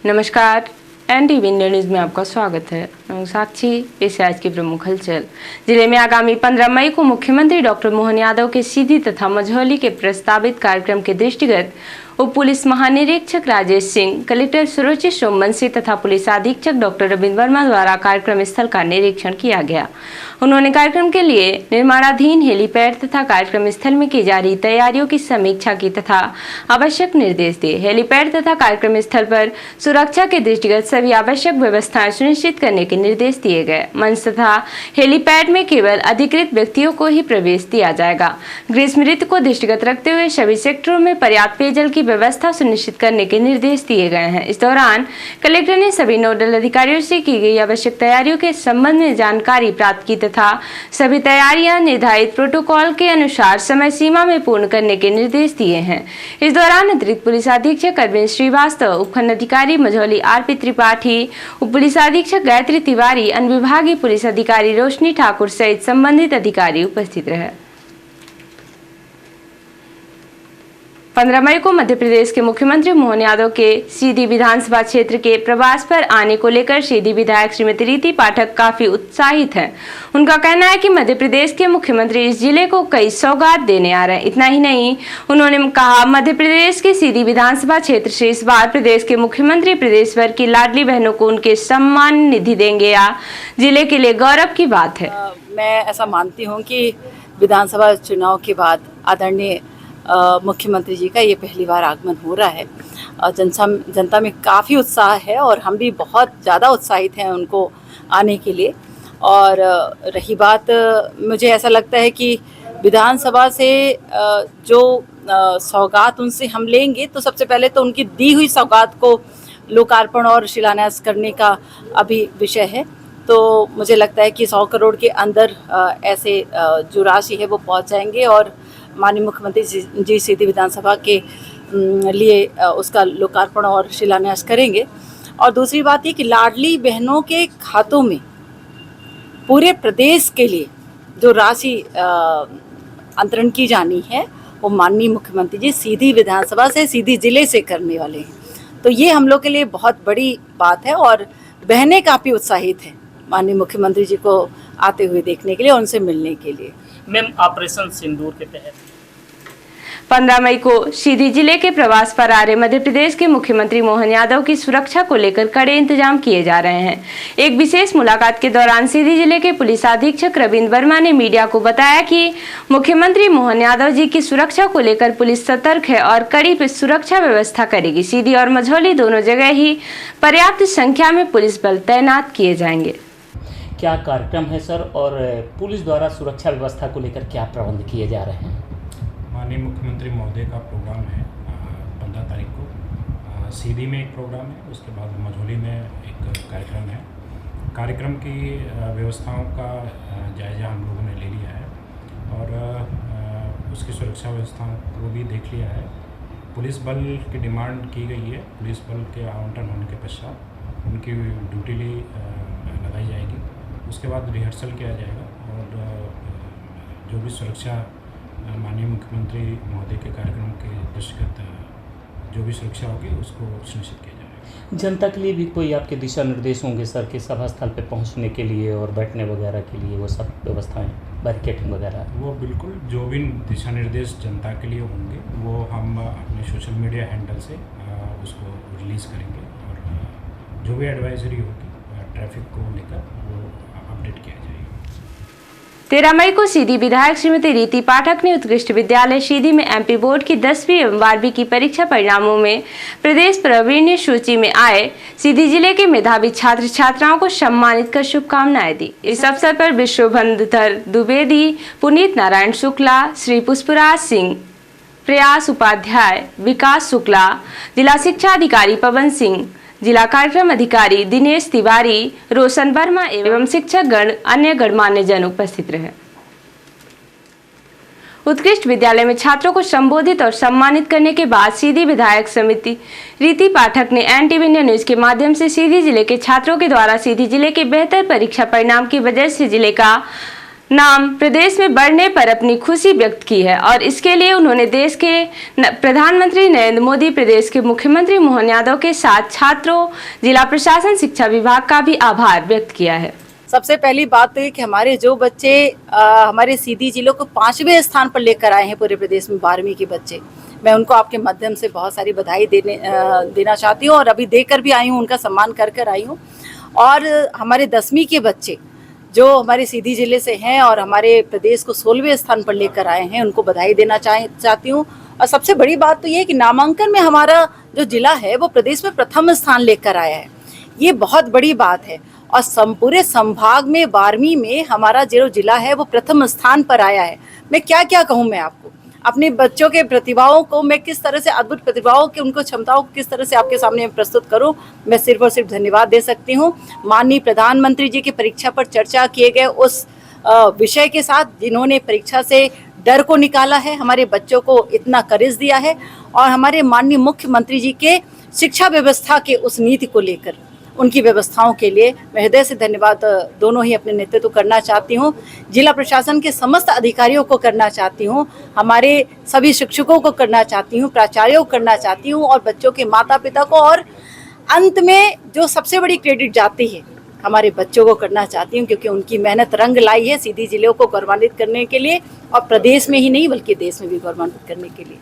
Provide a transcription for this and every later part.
नमस्कार, NTV India news में आपका स्वागत है। मैं साक्षी। पेश है आज की प्रमुख हलचल। जिले में आगामी 15 मई को मुख्यमंत्री डॉक्टर मोहन यादव के सीधी तथा मझौली के प्रस्तावित कार्यक्रम के दृष्टिगत उप पुलिस महानिरीक्षक राजेश सिंह, कलेक्टर सुरुचि सोमवंशी तथा पुलिस अधीक्षक डॉक्टर रविंद्र वर्मा द्वारा कार्यक्रम स्थल का निरीक्षण किया गया। उन्होंने कार्यक्रम के लिए निर्माणाधीन हेलीपैड तथा कार्यक्रम स्थल में की जा रही तैयारियों की समीक्षा की तथा आवश्यक निर्देश दिए। हेलीपैड तथा कार्यक्रम स्थल पर सुरक्षा के दृष्टिगत सभी आवश्यक व्यवस्थाएं सुनिश्चित करने के निर्देश दिए गए। मंच तथा हेलीपैड में केवल अधिकृत व्यक्तियों को ही प्रवेश दिया जाएगा। ग्रीष्म ऋतु को दृष्टिगत रखते हुए सभी सेक्टरों में पर्याप्त पेयजल की व्यवस्था सुनिश्चित करने के निर्देश दिए गए हैं। इस दौरान कलेक्टर ने सभी नोडल अधिकारियों से की गई आवश्यक तैयारियों के संबंध में जानकारी प्राप्त की तथा सभी तैयारियां निर्धारित प्रोटोकॉल के अनुसार समय सीमा में पूर्ण करने के निर्देश दिए हैं। इस दौरान अतिरिक्त पुलिस अधीक्षक अरविंद श्रीवास्तव, उपखंड अधिकारी मझौली RP त्रिपाठी, उप पुलिस अधीक्षक गायत्री तिवारी, अनुविभागीय पुलिस अधिकारी रोशनी ठाकुर सहित संबंधित अधिकारी उपस्थित रहे। 15 मई को मध्य प्रदेश के मुख्यमंत्री मोहन यादव के सीधी विधानसभा क्षेत्र के प्रवास पर आने को लेकर सीधी विधायक श्रीमती रीति पाठक काफी उत्साहित हैं। उनका कहना है कि मध्य प्रदेश के मुख्यमंत्री इस जिले को कई सौगात देने आ रहे हैं। इतना ही नहीं, उन्होंने कहा मध्य प्रदेश के सीधी विधानसभा क्षेत्र से इस बार प्रदेश के मुख्यमंत्री प्रदेश भर की लाडली बहनों को उनके सम्मान निधि देंगे। या जिले के लिए गौरव की बात है। मैं ऐसा मानती हूँ कि विधानसभा चुनाव के बाद आदरणीय मुख्यमंत्री जी का ये पहली बार आगमन हो रहा है। जनता में काफ़ी उत्साह है और हम भी बहुत ज़्यादा उत्साहित हैं उनको आने के लिए। और रही बात, मुझे ऐसा लगता है कि विधानसभा से जो सौगात उनसे हम लेंगे तो सबसे पहले तो उनकी दी हुई सौगात को लोकार्पण और शिलान्यास करने का अभी विषय है। तो मुझे लगता है कि 100 करोड़ के अंदर ऐसे जो राशि है वो पहुंच जाएंगे और माननीय मुख्यमंत्री जी सीधी विधानसभा के लिए उसका लोकार्पण और शिलान्यास करेंगे। और दूसरी बात ये कि लाडली बहनों के खातों में पूरे प्रदेश के लिए जो राशि अंतरण की जानी है वो माननीय मुख्यमंत्री जी सीधी विधानसभा से, सीधी जिले से करने वाले हैं। तो ये हम लोग के लिए बहुत बड़ी बात है और बहनें काफ़ी उत्साहित हैं माननीय मुख्यमंत्री जी को आते हुए देखने के लिए और उनसे मिलने के लिए। मैम, ऑपरेशन सिंदूर के तहत 15 मई को सीधी जिले के प्रवास पर आ रहे मध्य प्रदेश के मुख्यमंत्री मोहन यादव की सुरक्षा को लेकर कड़े इंतजाम किए जा रहे हैं। एक विशेष मुलाकात के दौरान सीधी जिले के पुलिस अधीक्षक रविंद्र वर्मा ने मीडिया को बताया कि मुख्यमंत्री मोहन यादव जी की सुरक्षा को लेकर पुलिस सतर्क है और कड़ी सुरक्षा व्यवस्था करेगी। सीधी और मझौली दोनों जगह ही पर्याप्त संख्या में पुलिस बल तैनात किए जाएंगे। क्या कार्यक्रम है सर, और पुलिस द्वारा सुरक्षा व्यवस्था को लेकर क्या प्रबंध किए जा रहे हैं? माननीय मुख्यमंत्री महोदय का प्रोग्राम है 15 तारीख को सीधी में एक प्रोग्राम है, उसके बाद मझौली में एक कार्यक्रम है। कार्यक्रम की व्यवस्थाओं का जायज़ा हम लोगों ने ले लिया है और उसकी सुरक्षा व्यवस्थाओं को भी देख लिया है। पुलिस बल की डिमांड की गई है। पुलिस बल के आवंटन होने के पश्चात उनकी ड्यूटी लगाई जाएगी। उसके बाद रिहर्सल किया जाएगा और जो भी सुरक्षा माननीय मुख्यमंत्री महोदय के कार्यक्रम के दृष्टिगत जो भी सुरक्षा होगी उसको सुनिश्चित किया जाएगा। जनता के लिए भी कोई आपके दिशा निर्देश होंगे सर कि सभा स्थल पे पहुंचने के लिए और बैठने वगैरह के लिए वो सब व्यवस्थाएं, बैरिकेडिंग वगैरह? वो बिल्कुल जो भी दिशा निर्देश जनता के लिए होंगे वो हम अपने सोशल मीडिया हैंडल से उसको रिलीज़ करेंगे और जो भी एडवाइजरी होगी ट्रैफिक को लेकर वो अपडेट किया जाएगा। 13 मई को सीधी विधायक श्रीमती रीति पाठक ने उत्कृष्ट विद्यालय सीधी में MP बोर्ड की 10वीं एवं 12वीं की परीक्षा परिणामों में प्रदेश प्रावीण्य सूची में आए सीधी जिले के मेधावी छात्र छात्राओं को सम्मानित कर शुभकामनाएं दी। इस अवसर पर विश्वबंधर द्विवेदी, पुनीत नारायण शुक्ला, श्री पुष्पराज सिंह, प्रयास उपाध्याय, विकास शुक्ला, जिला शिक्षा अधिकारी पवन सिंह, जिला कार्यक्रम अधिकारी दिनेश तिवारी, रोशन वर्मा एवं शिक्षक गण, अन्य गणमान्य जन उपस्थित रहे। उत्कृष्ट विद्यालय में छात्रों को संबोधित और सम्मानित करने के बाद सीधी विधायक समिति रीति पाठक ने NTV इंडिया न्यूज के माध्यम से सीधी जिले के छात्रों के द्वारा सीधी जिले के बेहतर परीक्षा परिणाम की वजह से जिले का नाम प्रदेश में बढ़ने पर अपनी खुशी व्यक्त की है और इसके लिए उन्होंने देश के प्रधानमंत्री नरेंद्र मोदी, प्रदेश के मुख्यमंत्री मोहन यादव के साथ छात्रों, जिला प्रशासन, शिक्षा विभाग का भी आभार व्यक्त किया है। सबसे पहली बात तो ये कि हमारे जो बच्चे हमारे सीधी जिलों को 5वें स्थान पर लेकर आए हैं पूरे प्रदेश में 12वीं के बच्चे, मैं उनको आपके माध्यम से बहुत सारी बधाई देना चाहती हूँ और अभी देकर भी आई हूँ, उनका सम्मान कर आई हूँ। और हमारे 10वीं के बच्चे जो हमारे सीधी जिले से हैं और हमारे प्रदेश को 16वें स्थान पर लेकर आए हैं, उनको बधाई देना चाहती हूँ। और सबसे बड़ी बात तो ये है कि नामांकन में हमारा जो जिला है वो प्रदेश में प्रथम स्थान लेकर आया है, ये बहुत बड़ी बात है। और पूरे संभाग में 12वीं में हमारा जो जिला है वो प्रथम स्थान पर आया है। मैं क्या क्या कहूँ, मैं आपको अपने बच्चों के प्रतिभाओं को मैं किस तरह से, अद्भुत प्रतिभाओं की उनको क्षमताओं को किस तरह से आपके सामने प्रस्तुत करूं, मैं सिर्फ और सिर्फ धन्यवाद दे सकती हूं माननीय प्रधानमंत्री जी की परीक्षा पर चर्चा किए गए उस विषय के साथ, जिन्होंने परीक्षा से डर को निकाला है, हमारे बच्चों को इतना करेज दिया है, और हमारे माननीय मुख्यमंत्री जी के शिक्षा व्यवस्था के उस नीति को लेकर उनकी व्यवस्थाओं के लिए मैं हृदय से धन्यवाद दोनों ही अपने नेतृत्व करना चाहती हूँ। जिला प्रशासन के समस्त अधिकारियों को करना चाहती हूँ, हमारे सभी शिक्षकों को करना चाहती हूँ, प्राचार्यों को करना चाहती हूँ, और बच्चों के माता पिता को, और अंत में जो सबसे बड़ी क्रेडिट जाती है हमारे बच्चों को करना चाहती हूँ, क्योंकि उनकी मेहनत रंग लाई है सीधी जिलों को गौरवान्वित करने के लिए, और प्रदेश में ही नहीं बल्कि देश में भी गौरवान्वित करने के लिए।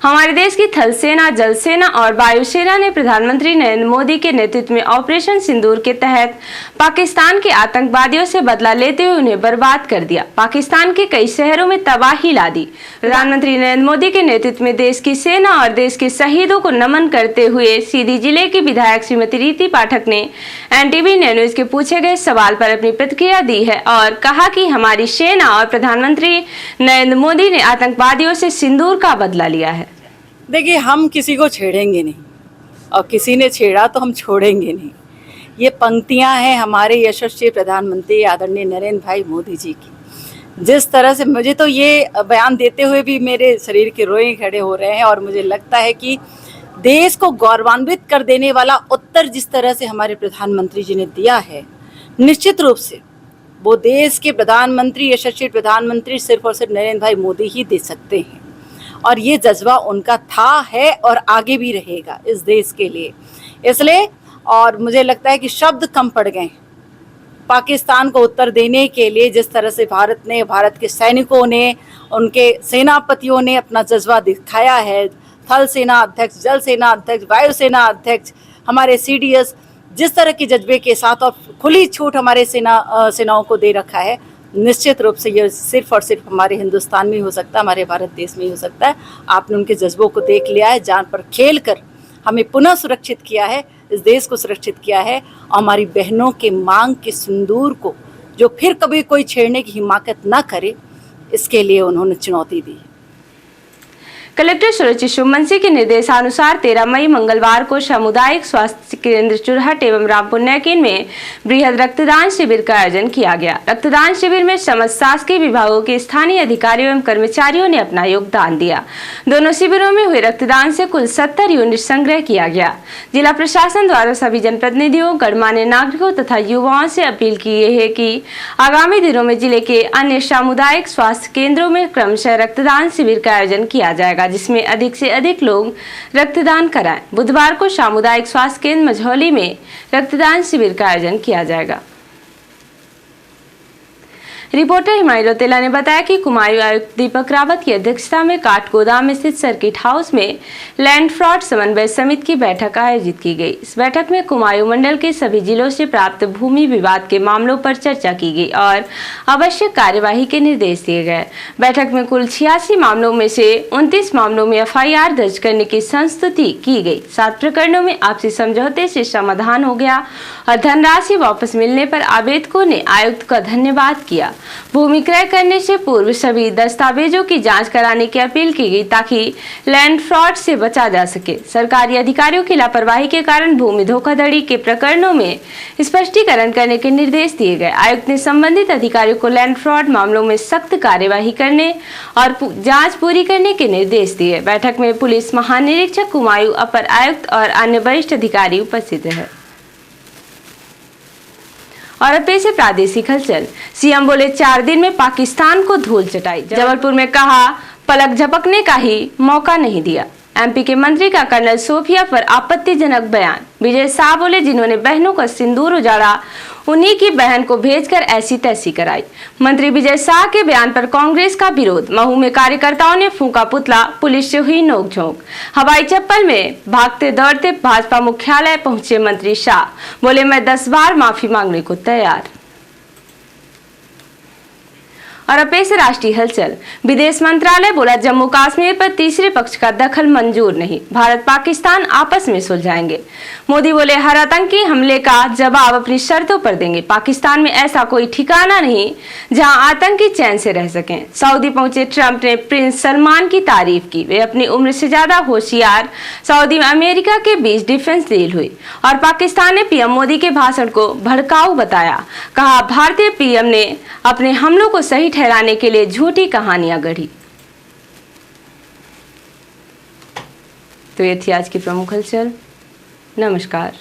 हमारे देश की थल सेना, जल सेना और वायुसेना ने प्रधानमंत्री नरेंद्र मोदी के नेतृत्व में ऑपरेशन सिंदूर के तहत पाकिस्तान के आतंकवादियों से बदला लेते हुए उन्हें बर्बाद कर दिया। पाकिस्तान के कई शहरों में तबाही ला दी। प्रधानमंत्री नरेंद्र मोदी के नेतृत्व में देश की सेना और देश के शहीदों को नमन करते हुए सीधी जिले की विधायक श्रीमती रीति पाठक ने NTV न्यूज के पूछे गए सवाल पर अपनी प्रतिक्रिया दी है और कहा कि हमारी सेना और प्रधानमंत्री नरेंद्र मोदी ने आतंकवादियों से सिंदूर का बदला लिया है। देखिए, हम किसी को छेड़ेंगे नहीं, और किसी ने छेड़ा तो हम छोड़ेंगे नहीं। ये पंक्तियां हैं हमारे यशस्वी प्रधानमंत्री आदरणीय नरेंद्र भाई मोदी जी की। जिस तरह से मुझे तो ये बयान देते हुए भी मेरे शरीर के रोए खड़े हो रहे हैं, और मुझे लगता है कि देश को गौरवान्वित कर देने वाला उत्तर जिस तरह से हमारे प्रधानमंत्री जी ने दिया है, निश्चित रूप से वो देश के प्रधानमंत्री, यशस्वी प्रधानमंत्री सिर्फ और सिर्फ नरेंद्र भाई मोदी ही दे सकते हैं, और ये जज्बा उनका था, है और आगे भी रहेगा इस देश के लिए। इसलिए और मुझे लगता है कि शब्द कम पड़ गए पाकिस्तान को उत्तर देने के लिए। जिस तरह से भारत के सैनिकों ने, उनके सेनापतियों ने अपना जज्बा दिखाया है, थल सेना अध्यक्ष, जल सेना अध्यक्ष, वायुसेना अध्यक्ष, हमारे CDS जिस तरह के जज्बे के साथ और खुली छूट हमारे सेनाओं को दे रखा है, निश्चित रूप से ये सिर्फ और सिर्फ हमारे हिंदुस्तान में ही हो सकता है, हमारे भारत देश में ही हो सकता है। आपने उनके जज्बों को देख लिया है, जान पर खेल कर हमें पुनः सुरक्षित किया है, इस देश को सुरक्षित किया है, और हमारी बहनों के मांग के सिंदूर को जो फिर कभी कोई छेड़ने की हिम्मत ना करे, इसके लिए उन्होंने चुनौती दी। कलेक्टर सुरुचि शुभमंसी के निर्देशानुसार 13 मई मंगलवार को सामुदायिक स्वास्थ्य केंद्र चुरहट एवं रामपुर नैकिन में बृहद रक्तदान शिविर का आयोजन किया गया। रक्तदान शिविर में समस्त शासकीय विभागों के स्थानीय अधिकारियों एवं कर्मचारियों ने अपना योगदान दिया। दोनों शिविरों में हुए रक्तदान से कुल 70 यूनिट संग्रह किया गया। जिला प्रशासन द्वारा सभी जनप्रतिनिधियों, गणमान्य नागरिकों तथा युवाओं से अपील की है कि आगामी दिनों में जिले के अन्य सामुदायिक स्वास्थ्य केंद्रों में क्रमशः रक्तदान शिविर का आयोजन किया जाएगा, जिसमें अधिक से अधिक लोग रक्तदान कराएं। बुधवार को सामुदायिक स्वास्थ्य केंद्र मझौली में रक्तदान शिविर का आयोजन किया जाएगा। रिपोर्टर हिमायत रौतेला ने बताया कि कुमायूं आयुक्त दीपक रावत की अध्यक्षता में काठगोदाम स्थित सर्किट हाउस में लैंड फ्रॉड समन्वय समिति की बैठक आयोजित की गई। इस बैठक में कुमायूं मंडल के सभी जिलों से प्राप्त भूमि विवाद के मामलों पर चर्चा की गई और आवश्यक कार्यवाही के निर्देश दिए गए। बैठक में कुल 86 मामलों में से 29 मामलों में FIR दर्ज करने की संस्तुति की गई। 7 प्रकरणों में आपसी समझौते से समाधान हो गया और धनराशि वापस मिलने पर आवेदकों ने आयुक्त का धन्यवाद किया। भूमि क्रय करने से पूर्व सभी दस्तावेजों की जांच कराने की अपील की गई ताकि लैंड फ्रॉड से बचा जा सके। सरकारी अधिकारियों की लापरवाही के कारण भूमि धोखाधड़ी के प्रकरणों में स्पष्टीकरण करने के निर्देश दिए गए। आयुक्त ने संबंधित अधिकारियों को लैंड फ्रॉड मामलों में सख्त कार्यवाही करने और जांच पूरी करने के निर्देश दिए। बैठक में पुलिस महानिरीक्षक कुमायूं, अपर आयुक्त और अन्य वरिष्ठ अधिकारी उपस्थित रहे। और अब पेश है प्रादेशिक हलचल। सीएम बोले 4 दिन में पाकिस्तान को धूल चटाई। जबलपुर में कहा पलक झपकने का ही मौका नहीं दिया। एमपी के मंत्री का कर्नल सोफिया पर आपत्तिजनक बयान। विजय शाह बोले जिन्होंने बहनों का सिंदूर उजाड़ा उन्हीं की बहन को भेजकर ऐसी तैसी कराई। मंत्री विजय शाह के बयान पर कांग्रेस का विरोध। महू में कार्यकर्ताओं ने फूंका पुतला, पुलिस से हुई नोकझोंक। हवाई चप्पल में भागते दौड़ते भाजपा मुख्यालय पहुंचे मंत्री शाह। बोले मैं 10 बार माफी मांगने को तैयार। और अब पेश है राष्ट्रीय हलचल। विदेश मंत्रालय बोला जम्मू कश्मीर पर तीसरे पक्ष का दखल मंजूर नहीं, भारत पाकिस्तान आपस में सुलझाएंगे। मोदी बोले हर आतंकी हमले का जवाब अपनी शर्तों पर देंगे। पाकिस्तान में ऐसा कोई ठिकाना नहीं जहां आतंकी चैन से रह सकें। सऊदी पहुंचे ट्रंप ने प्रिंस सलमान की तारीफ की। वे अपनी उम्र से ज्यादा होशियार। सऊदी में अमेरिका के बीच डिफेंस डील हुई और पाकिस्तान ने पीएम मोदी के भाषण को भड़काऊ बताया। कहा भारतीय पीएम ने अपने हमलों को सही ठहराने के लिए झूठी कहानियां गढ़ी। तो ये थी आज की प्रमुख हलचल। नमस्कार।